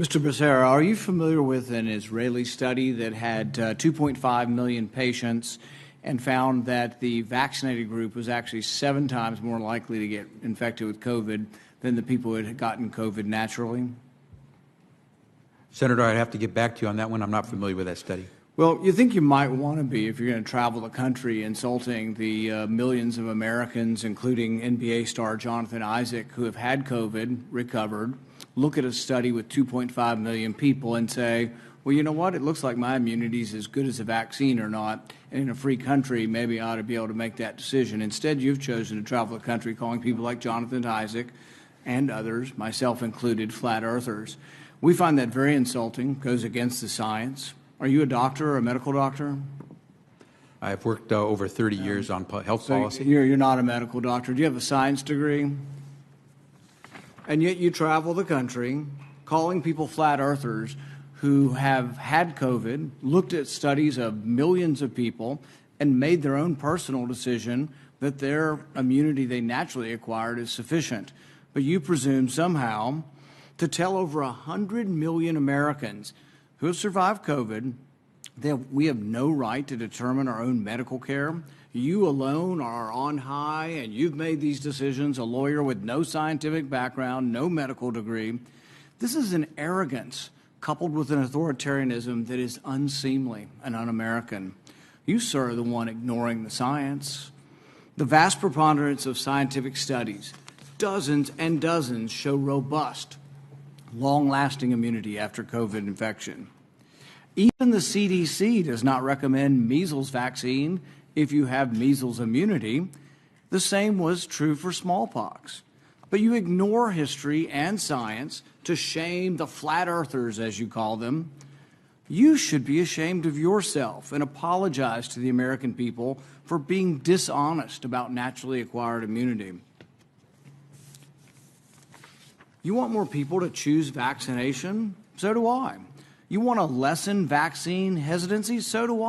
Mr. Becerra, are you familiar with an Israeli study that had 2.5 million patients and found that the vaccinated group was actually 7 times more likely to get infected with COVID than the people who had gotten COVID naturally? Senator, I'd have to get back to you on that one. I'm not familiar with that study. Well, you think you might want to be if you're going to travel the country insulting the millions of Americans, including NBA star Jonathan Isaac, who have had COVID, recovered, look at a study with 2.5 million people and say, well, you know what? It looks like my immunity is as good as a vaccine or not. And in a free country, maybe I ought to be able to make that decision. Instead, you've chosen to travel the country calling people like Jonathan Isaac and others, myself included, flat earthers. We find that very insulting, goes against the science. Are you a doctor or a medical doctor? I've worked over 30 years on health policy. You're not a medical doctor. Do you have a science degree? And yet you travel the country calling people flat earthers who have had COVID, looked at studies of millions of people, and made their own personal decision that their immunity they naturally acquired is sufficient. But you presume somehow to tell over 100 million Americans who have survived COVID that we have no right to determine our own medical care. You alone are on high, and you've made these decisions, a lawyer with no scientific background, no medical degree. This is an arrogance coupled with an authoritarianism that is unseemly and un-American. You, sir, are the one ignoring the science. The vast preponderance of scientific studies, dozens and dozens, show robust, long-lasting immunity after COVID infection. Even the CDC does not recommend measles vaccine if you have measles immunity. The same was true for smallpox. But you ignore history and science to shame the flat earthers, as you call them. You should be ashamed of yourself and apologize to the American people for being dishonest about naturally acquired immunity. You want more people to choose vaccination? So do I. You want to lessen vaccine hesitancy? So do I.